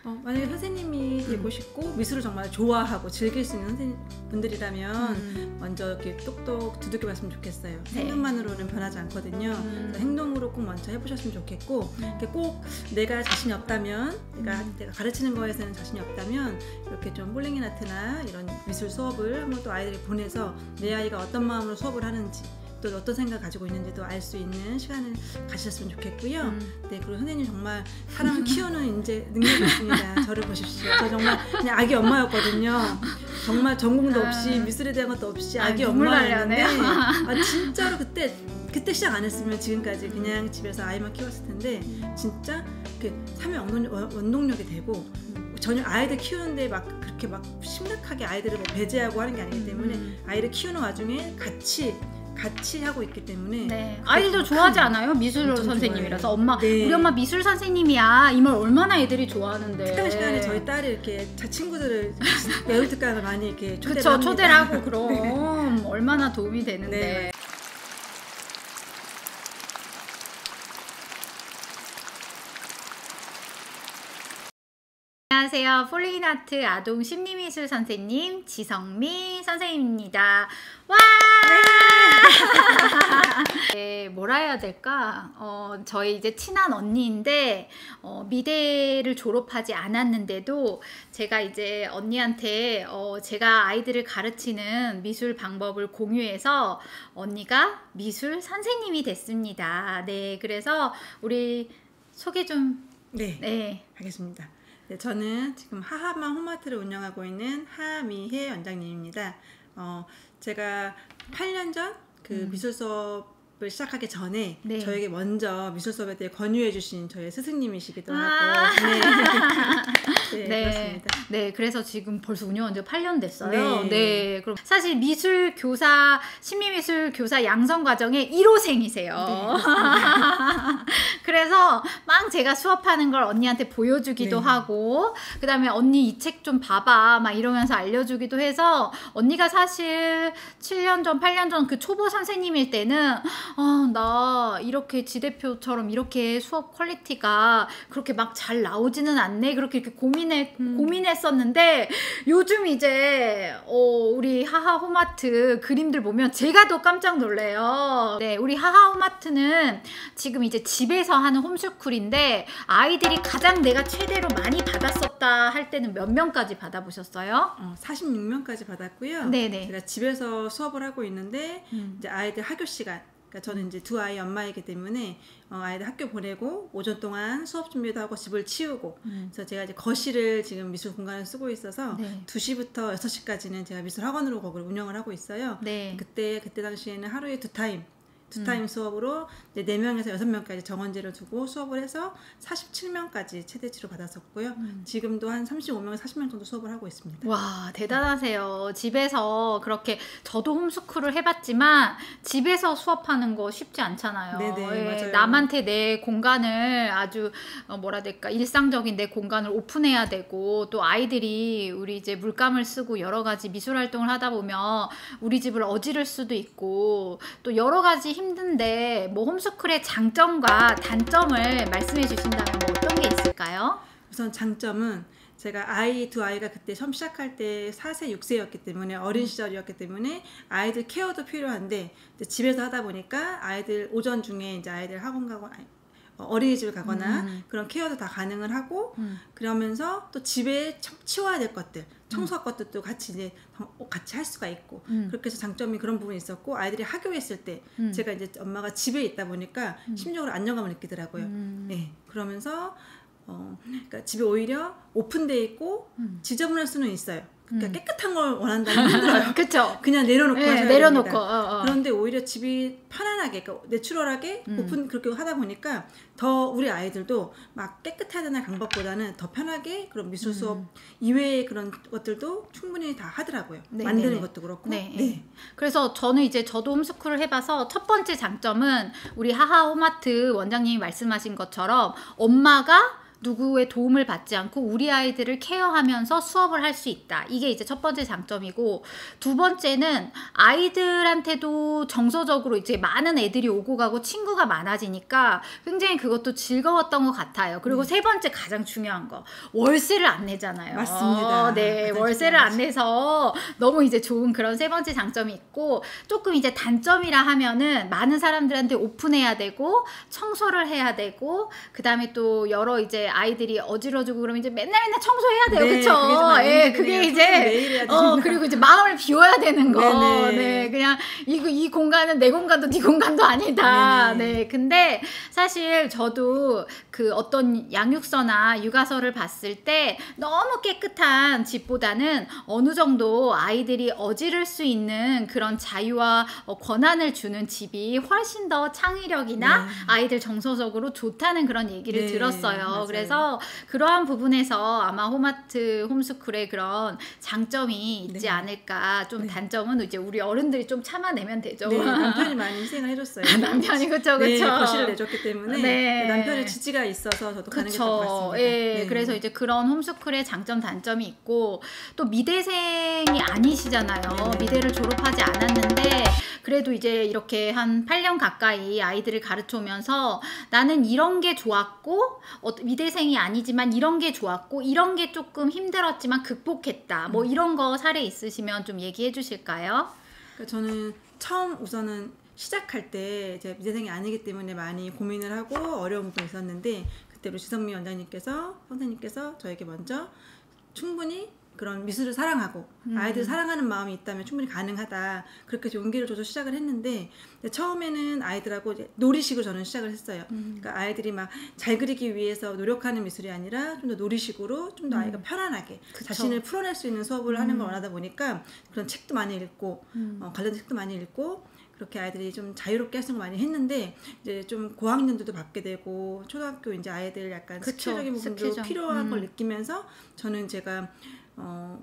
만약에 선생님이 되고 싶고 미술을 정말 좋아하고 즐길 수 있는 분들이라면 먼저 이렇게 똑똑 두들겨 봤으면 좋겠어요. 네. 생각만으로는 변하지 않거든요. 행동으로 꼭 먼저 해보셨으면 좋겠고, 꼭 내가 자신이 없다면, 내가 가르치는 거에서는 자신이 없다면 이렇게 좀 폴링 아트나 이런 미술 수업을 한번 또 아이들이 보내서 내 아이가 어떤 마음으로 수업을 하는지, 또 어떤 생각을 가지고 있는지도 알 수 있는 시간을 가지셨으면 좋겠고요. 네, 그리고 선생님 정말 사람을 키우는 이제 능력이 있습니다. 저를 보십시오. 저 정말 그냥 아기 엄마였거든요. 정말 전공도 없이 미술에 대한 것도 없이 아기 엄마였는데 진짜로 그때 시작 안 했으면 지금까지 그냥 집에서 아이만 키웠을 텐데 진짜 그 삶의 원동력이 되고 전혀 아이들 키우는데 그렇게 심각하게 아이들을 배제하고 하는 게 아니기 때문에 아이를 키우는 와중에 같이 하고 있기 때문에 네. 아이들도 좋아하지 않아요? 미술 선생님이라서 엄마 네. 우리 엄마 미술 선생님이야 이 말 얼마나 애들이 좋아하는데 특강 시간에 저희 딸이 이렇게 자 친구들을 매울 특강을 많이 이렇게 초대를 하고 그럼 네. 얼마나 도움이 되는데 네. 안녕하세요. 폴링 아트 아동 심리미술 선생님 지성미 선생님입니다. 와! 네, 뭐라 해야 될까? 저희 이제 친한 언니인데 미대를 졸업하지 않았는데도 제가 이제 언니한테 제가 아이들을 가르치는 미술 방법을 공유해서 언니가 미술 선생님이 됐습니다. 네, 그래서 우리 소개 좀 네. 하겠습니다. 네, 저는 지금 하하맘 홈아트를 운영하고 있는 하미혜 원장님입니다. 제가 8년 전 그 미술 수업을 시작하기 전에 네. 저에게 먼저 미술 수업에 대해 권유해 주신 저의 스승님이시기도 하고 네, 그렇습니다. 네, 그래서 지금 벌써 운영한 지 8년 됐어요. 네, 그럼 사실 미술 교사, 심리미술 교사 양성 과정의 1호생이세요. 네, 그래서 막 제가 수업하는 걸 언니한테 보여주기도 하고, 그 다음에 언니 이 책 좀 봐봐 막 이러면서 알려주기도 해서 언니가 사실 7년 전, 8년 전 그 초보 선생님일 때는 나 이렇게 지대표처럼 이렇게 수업 퀄리티가 그렇게 막 잘 나오지는 않네 그렇게 고민했었는데 요즘 이제 우리 하하 홈아트 그림들 보면 제가 더 깜짝 놀래요. 네, 우리 하하 홈아트는 지금 이제 집에서 하는 홈스쿨인데 아이들이 가장 내가 최대로 많이 받았었다 할 때는 몇 명까지 받아보셨어요? 46명까지 받았고요. 네네. 제가 집에서 수업을 하고 있는데 이제 아이들 학교 시간, 그러니까 저는 이제 두 아이 엄마이기 때문에 아이들 학교 보내고 오전 동안 수업 준비도 하고 집을 치우고 그래서 제가 이제 거실을 지금 미술 공간을 쓰고 있어서 2시부터 6시까지는 제가 미술 학원으로 거기를 운영을 하고 있어요. 네. 그때 당시에는 하루에 두 타임 수업으로 이제 4명에서 6명까지 정원제를 두고 수업을 해서 47명까지 최대치로 받았었고요. 지금도 한 35명에서 40명 정도 수업을 하고 있습니다. 와, 대단하세요. 집에서 그렇게 저도 홈스쿨을 해봤지만 집에서 수업하는 거 쉽지 않잖아요. 네네, 맞아요. 남한테 내 공간을 아주 뭐라 해야 될까 일상적인 내 공간을 오픈해야 되고 또 아이들이 우리 이제 물감을 쓰고 여러 가지 미술 활동을 하다 보면 우리 집을 어지를 수도 있고 또 여러 가지 힘든데 뭐 홈스쿨의 장점과 단점을 말씀해 주신다면 뭐 어떤 게 있을까요? 우선 장점은 제가 두 아이가 그때 처음 시작할 때 4세, 6세였기 때문에 어린 시절이었기 때문에 아이들 케어도 필요한데 집에서 하다 보니까 아이들 오전 중에 이제 아이들 학원 가고 어린이집을 가거나 그런 케어도 다 가능을 하고 그러면서 또 집에 치워야 될 것들 청소할 것들도 같이 할 수가 있고 그렇게 해서 장점이 그런 부분이 있었고 아이들이 학교에 있을 때 제가 이제 엄마가 집에 있다 보니까 심적으로 안정감을 느끼더라고요. 네, 그러면서 그러니까 집에 오히려 오픈되어 있고 지저분할 수는 있어요. 그러니까 깨끗한 걸 원한다면 힘들어요. 그쵸. 그냥 내려놓고 하셔야 내려놓고. 됩니다. 그런데 오히려 집이 편안하게, 그러니까 내추럴하게 오픈 그렇게 하다 보니까 더 우리 아이들도 막 깨끗해야 되는 방법보다는 더 편하게 그런 미술 수업 이외의 그런 것들도 충분히 다 하더라고요. 만드는 것도 그렇고. 네. 그래서 저는 이제 저도 홈스쿨을 해봐서 첫 번째 장점은 우리 하하 홈아트 원장님이 말씀하신 것처럼 엄마가 누구의 도움을 받지 않고 우리 아이들을 케어하면서 수업을 할 수 있다. 이게 이제 첫 번째 장점이고, 두 번째는 아이들한테도 정서적으로 이제 많은 애들이 오고 가고 친구가 많아지니까 굉장히 그것도 즐거웠던 것 같아요. 그리고 세 번째 가장 중요한 거, 월세를 안 내잖아요. 맞습니다. 네, 월세를 안 내서 너무 이제 좋은 그런 세 번째 장점이 있고, 조금 이제 단점이라 하면은 많은 사람들한테 오픈해야 되고 청소를 해야 되고, 그 다음에 또 여러 이제 아이들이 어지러지고 그러면 이제 맨날 청소해야 돼요. 네, 그쵸? 예, 그게 이제 그리고 이제 마음을 비워야 되는 거. 네네. 네, 그냥 이 공간은 내 공간도 네 공간도 아니다. 네네. 네, 근데 사실 저도 그 어떤 양육서나 육아서를 봤을 때 너무 깨끗한 집보다는 어느 정도 아이들이 어지를 수 있는 그런 자유와 권한을 주는 집이 훨씬 더 창의력이나 아이들 정서적으로 좋다는 그런 얘기를 들었어요. 맞아요. 그래서 그러한 부분에서 아마 홈아트 홈스쿨의 그런 장점이 있지 않을까. 좀 단점은 이제 우리 어른들이 좀 참아내면 되죠. 네, 남편이 많이 희생을 해줬어요. 남편이 그쵸. 네, 거실을 내줬기 때문에 네. 남편의 지지가 있어서 저도 가는 게 더 맞습니다. 예, 네. 그래서 이제 그런 홈스쿨의 장점 단점이 있고, 또 미대생이 아니시잖아요. 미대를 졸업하지 않았는데 그래도 이제 이렇게 한 8년 가까이 아이들을 가르쳐 오면서 나는 이런 게 좋았고, 미대생이 아니지만 이런 게 좋았고, 이런 게 조금 힘들었지만 극복했다. 뭐 이런 거 사례 있으시면 좀 얘기해 주실까요? 그러니까 저는 처음 우선은 시작할 때 제가 미대생이 아니기 때문에 많이 고민을 하고 어려운 부분이 있었는데, 그때 우리 지성미 원장님께서 선생님께서 저에게 먼저 충분히 그런 미술을 사랑하고 아이들을 사랑하는 마음이 있다면 충분히 가능하다, 그렇게 용기를 줘서 시작을 했는데, 처음에는 아이들하고 이제 놀이식으로 저는 시작을 했어요. 그러니까 아이들이 막 잘 그리기 위해서 노력하는 미술이 아니라 좀 더 놀이식으로 좀 더 아이가 편안하게 자신을 풀어낼 수 있는 수업을 하는 걸 원하다 보니까 그런 책도 많이 읽고 관련 책도 많이 읽고, 그렇게 아이들이 좀 자유롭게 할 수 있는 거 많이 했는데, 이제 좀 고학년들도 받게 되고 초등학교 이제 아이들 약간 스킬적인 부분도 필요한 걸 느끼면서 저는 제가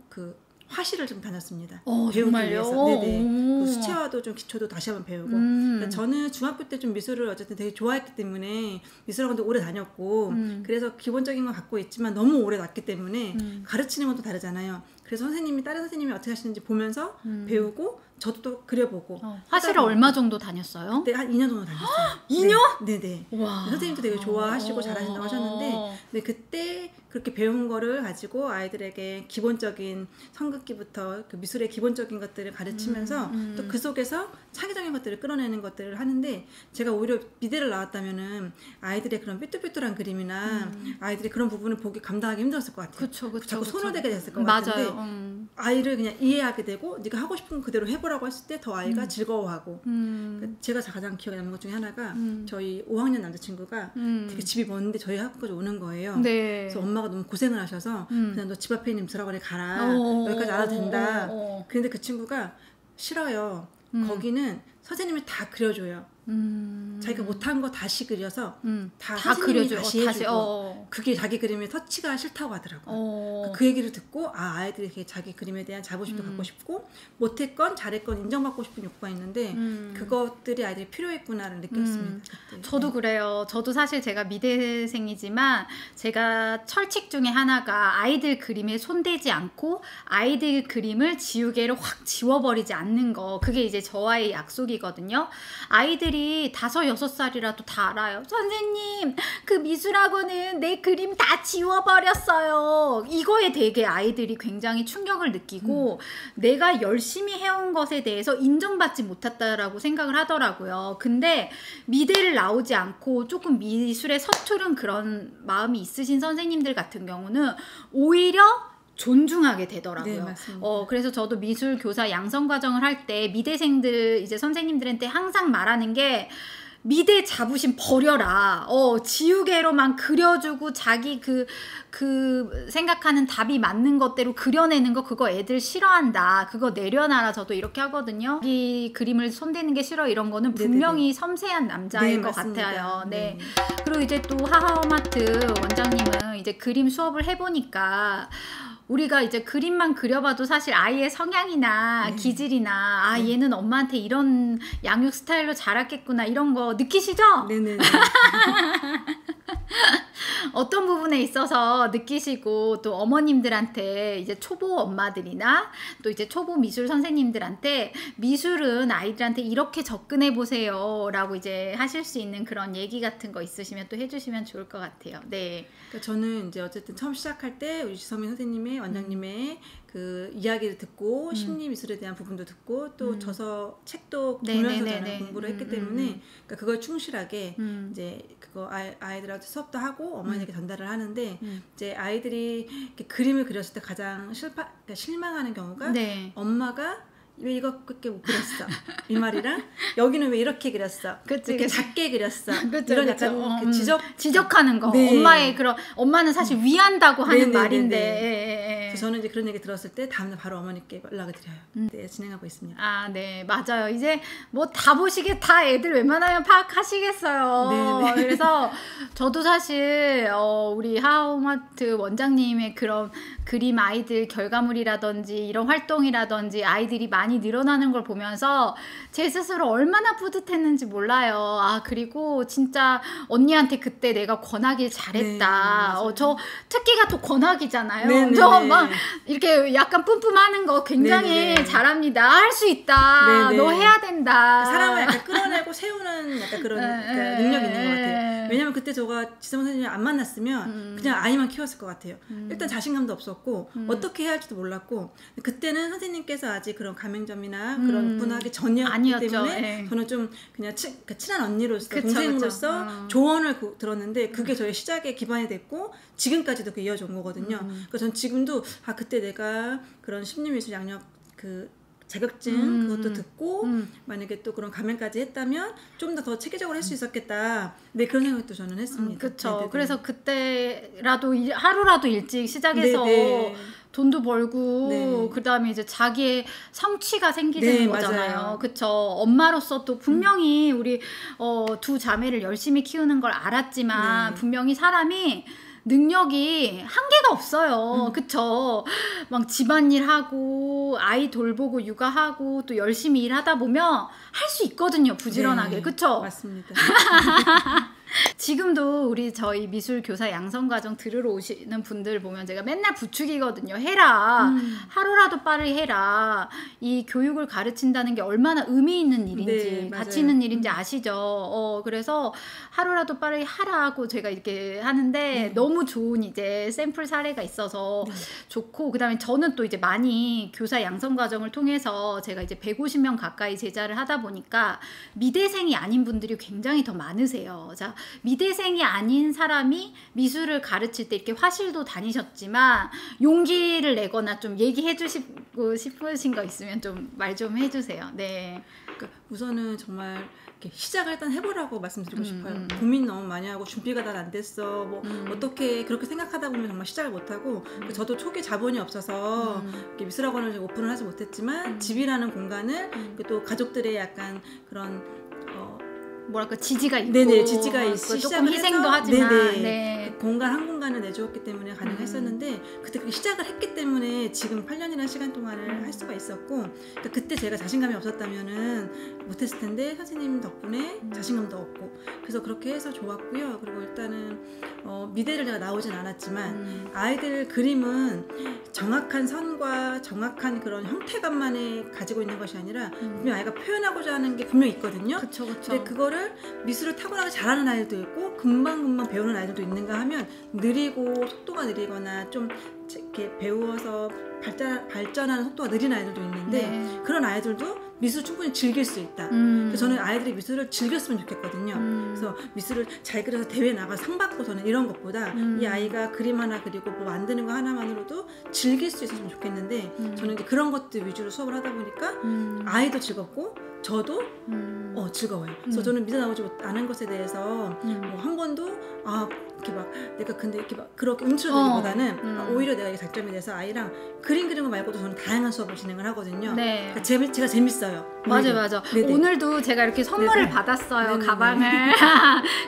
그 화실을 좀 다녔습니다. 배우기 정말요? 위해서. 네네. 그 수채화도 좀 기초도 다시 한번 배우고. 그러니까 저는 중학교 때 좀 미술을 어쨌든 되게 좋아했기 때문에 미술학원도 오래 다녔고, 그래서 기본적인 건 갖고 있지만 너무 오래 났기 때문에 가르치는 것도 다르잖아요. 그래서 다른 선생님이 어떻게 하시는지 보면서 배우고, 저도 또 그려보고. 화실을 얼마 정도 다녔어요? 그때 한 2년 정도 다녔어요. 2년? 네네. 와. 선생님도 되게 좋아하시고 잘하신다고 하셨는데, 근데 그때 그렇게 배운 거를 가지고 아이들에게 기본적인 선긋기부터 그 미술의 기본적인 것들을 가르치면서 또 그 속에서 창의적인 것들을 끌어내는 것들을 하는데, 제가 오히려 미대를 나왔다면은 아이들의 그런 삐뚤삐뚤한 그림이나 아이들이 그런 부분을 보기 감당하기 힘들었을 것 같아요. 그쵸. 자꾸 손을 대게 됐을 것 맞아요. 같은데, 아이를 그냥 이해하게 되고 네가 하고 싶은 거 그대로 해보라고 했을 때 더 아이가 즐거워하고. 그러니까 제가 가장 기억에 남는 것 중에 하나가 저희 5학년 남자친구가 되게 집이 먼데 저희 학교까지 오는 거예요. 네. 그래서 엄마가 너무 고생을 하셔서 그냥 너 집 앞에 있는 미술학원에 가라, 여기까지 알아도 된다. 그런데 그 친구가 싫어요. 거기는 선생님이 다 그려줘요. 자기가 못한 거 다시 그려서 다 그려줘요. 다시 해주고. 그게 자기 그림의 터치가 싫다고 하더라고요. 그 얘기를 듣고 아이들이 이렇게 자기 그림에 대한 자부심도 갖고 싶고, 못했건 잘했건 인정받고 싶은 욕구가 있는데 그것들이 아이들이 필요했구나를 느꼈습니다. 그때. 저도 그래요. 저도 사실 제가 미대생이지만 제가 철칙 중에 하나가 아이들 그림에 손대지 않고 아이들 그림을 지우개로 확 지워버리지 않는 거. 그게 이제 저와의 약속이거든요. 아이들이 5, 6살이라도 다 알아요. 선생님, 그 미술학원은 내 그림 다 지워버렸어요. 이거에 되게 아이들이 굉장히 충격을 느끼고 내가 열심히 해온 것에 대해서 인정받지 못했다라고 생각을 하더라고요. 근데 미대를 나오지 않고 조금 미술에 서투른 그런 마음이 있으신 선생님들 같은 경우는 오히려 존중하게 되더라고요. 네, 맞습니다. 그래서 저도 미술 교사 양성 과정을 할 때 미대생들 이제 선생님들한테 항상 말하는 게, 미대 자부심 버려라. 지우개로만 그려주고 자기 그 생각하는 답이 맞는 것대로 그려내는 거, 그거 애들 싫어한다. 그거 내려놔라. 저도 이렇게 하거든요. 이 그림을 손대는 게 싫어, 이런 거는 분명히 섬세한 남자인 것 같아요. 네. 그리고 이제 또 하하홈아트 원장님은 이제 그림 수업을 해보니까 우리가 이제 그림만 그려봐도 사실 아이의 성향이나 기질이나 얘는 엄마한테 이런 양육 스타일로 자랐겠구나, 이런 거 느끼시죠? 네네네. 어떤 부분에 있어서 느끼시고 또 어머님들한테 이제 초보 엄마들이나 또 이제 초보 미술 선생님들한테 미술은 아이들한테 이렇게 접근해 보세요 라고 이제 하실 수 있는 그런 얘기 같은 거 있으시면 또 해주시면 좋을 것 같아요. 네. 그러니까 저는 이제 어쨌든 처음 시작할 때 우리 지선민 선생님의 원장님의 그 이야기를 듣고 심리 미술에 대한 부분도 듣고 또 저서 책도 보면서 저는 공부를 했기 때문에 그러니까 그걸 충실하게 이제 그거 아이들한테 수업도 하고 어머니에게 전달을 하는데 이제 아이들이 이렇게 그림을 그렸을 때 가장 그러니까 실망하는 경우가 엄마가 왜 이거밖에 못 그렸어? 이 말이랑 여기는 왜 이렇게 그렸어? 그치, 이렇게 작게 그렸어? 그치, 이런 약간 지적하는 거. 엄마의 그런 엄마는 사실 위한다고 하는 말인데. 그래서 저는 이제 그런 얘기 들었을 때 다음날 바로 어머니께 연락을 드려요. 네, 진행하고 있습니다. 아, 네, 맞아요. 이제 뭐 다 보시게 다 애들 웬만하면 파악하시겠어요. 그래서 저도 사실 우리 하우마트 원장님의 그런 그림 아이들 결과물이라든지 이런 활동이라든지 아이들이 많이 늘어나는 걸 보면서 제 스스로 얼마나 뿌듯했는지 몰라요. 아, 그리고 진짜 언니한테 그때 내가 권하길 잘했다. 저 특기가 또 권하기잖아요. 저 막 이렇게 약간 뿜뿜하는 거 굉장히 잘합니다. 할 수 있다. 너 해야 된다. 사람을 약간 끌어내고 세우는 약간 그런 그러니까 능력이 있는 것 같아요. 왜냐면 그때 제가 지성 선생님 안 만났으면 그냥 아이만 키웠을 것 같아요. 일단 자신감도 없었고 어떻게 해야 할지도 몰랐고 그때는 선생님께서 아직 그런 가맹점이나 그런 오픈하기 전이었기 때문에 저는 좀 그냥 친한 언니로서 동생으로서 조언을 들었는데 그게 저의 시작의 기반이 됐고 지금까지도 그 이어져 온 거거든요. 그래서 전 지금도 그때 내가 그런 심리미술 양력 그 자격증 그것도 듣고 만약에 또 그런 가맹까지 했다면 좀 더 체계적으로 할 수 있었겠다. 네, 그런 생각도 저는 했습니다. 그렇죠. 그래서 그때라도 하루라도 일찍 시작해서 돈도 벌고 그다음에 이제 자기의 성취가 생기는 거잖아요. 그쵸. 엄마로서 또 분명히 우리 두 자매를 열심히 키우는 걸 알았지만 분명히 사람이 능력이 한계가 없어요. 그쵸? 막 집안일하고 아이 돌보고 육아하고 또 열심히 일하다 보면 할 수 있거든요. 부지런하게. 그쵸? 맞습니다. 지금도 우리 저희 미술 교사 양성과정 들으러 오시는 분들 보면 제가 맨날 부추기거든요. 해라. 하루라도 빠르게 해라. 이 교육을 가르친다는 게 얼마나 의미 있는 일인지 가치 있는 일인지 아시죠? 그래서 하루라도 빠르게 하라고 제가 이렇게 하는데 너무 좋은 이제 샘플 사례가 있어서 좋고 그다음에 저는 또 이제 많이 교사 양성과정을 통해서 제가 이제 150명 가까이 제자를 하다 보니까 미대생이 아닌 분들이 굉장히 더 많으세요. 자, 미대생이 아닌 사람이 미술을 가르칠 때 이렇게 화실도 다니셨지만 용기를 내거나 좀 얘기해 주시고 싶으신 거 있으면 좀 말 좀 해주세요. 네. 그러니까 우선은 정말 이렇게 시작을 일단 해보라고 말씀드리고 싶어요. 고민 너무 많이 하고 준비가 다 안 됐어. 뭐 어떻게 그렇게 생각하다 보면 정말 시작을 못하고 저도 초기 자본이 없어서 이렇게 미술학원을 오픈을 하지 못했지만 집이라는 공간을 또 가족들의 약간 그런 뭐랄까 지지가 있고 지지가 있고 조금 희생도 하지만 그 공간 한 공간을 내주었기 때문에 가능했었는데 그때 그렇게 시작을 했기 때문에 지금 8년이라는 시간 동안을 할 수가 있었고 그러니까 그때 제가 자신감이 없었다면은 못했을 텐데 선생님 덕분에 자신감도 얻고 그래서 그렇게 해서 좋았고요. 그리고 일단은 미대를 제가 나오진 않았지만 아이들 그림은 정확한 선과 정확한 그런 형태감만에 가지고 있는 것이 아니라 분명 아이가 표현하고자 하는 게 분명히 있거든요. 그쵸. 근데 그거를 미술을 타고나게 잘하는 아이들도 있고 금방 배우는 아이들도 있는가 하면 느리고 속도가 느리거나 좀 이렇게 배워서 발전하는 속도가 느린 아이들도 있는데 그런 아이들도 미술을 충분히 즐길 수 있다. 그래서 저는 아이들이 미술을 즐겼으면 좋겠거든요. 그래서 미술을 잘 그려서 대회에 나가서 상 받고 저는 이런 것보다 이 아이가 그림 하나 그리고 뭐 만드는 거 하나만으로도 즐길 수 있었으면 좋겠는데 저는 이제 그런 것들 위주로 수업을 하다 보니까 아이도 즐겁고 저도 즐거워요. 그래서 저는 미대 나오지 않은 것에 대해서 뭐 한 번도 이렇게 막 내가 근데 이렇게 막 그렇게 움츠러들기보다는 오히려 내가 이게 장점이 돼서 아이랑 그림 그리는 거 말고도 저는 다양한 수업을 진행을 하거든요. 그러니까 제가 재밌어요. 맞아. 오늘도 제가 이렇게 선물을 받았어요. 가방을.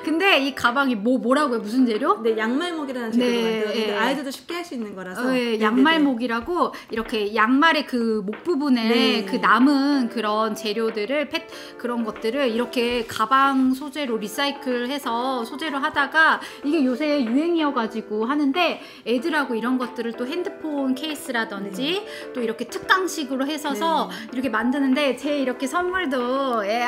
근데 이 가방이 뭐라고요? 무슨 재료? 네, 양말목이라는 재료로 만들었는데 아이들도 쉽게 할 수 있는 거라서. 양말목이라고 이렇게 양말의 그 목 부분에 그 남은 그런 재료들을 그런 것들을 이렇게 가방 소재로 리사이클해서 소재로 하다가 이게 요새 유행이어가지고 하는데 애들하고 이런 것들을 또 핸드폰 케이스라든지 또 이렇게 특강식으로 해서서 이렇게 만드는데 제 이렇게 선물도 이제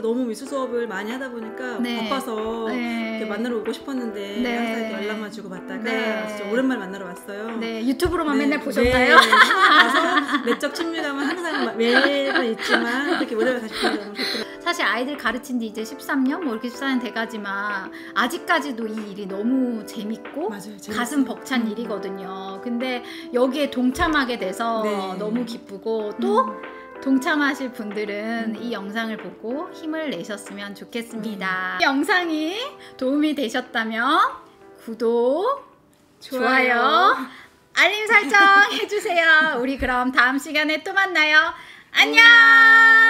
너무 미술 수업을 많이 하다 보니까 바빠서 이렇게 만나러 오고 싶었는데 항상 이렇게 연락만 주고 받다가 진짜 오랜만에 만나러 왔어요. 네, 유튜브로만 맨날 보셨나요? 가서 내적 친밀감은 항상 매번 있지만 이렇게 오랜만에 다시 보니까 너무 좋더라고요. 사실 아이들 가르친 지 이제 13년 뭐 이렇게 14년 돼가지만 아직까지도 이 일이 너무 재밌고 가슴 벅찬 일이거든요. 근데 여기에 동참하게 돼서 너무 기쁘고 또 동참하실 분들은 이 영상을 보고 힘을 내셨으면 좋겠습니다. 이 영상이 도움이 되셨다면 구독, 좋아요, 알림 설정 해주세요. 우리 그럼 다음 시간에 또 만나요. 안녕!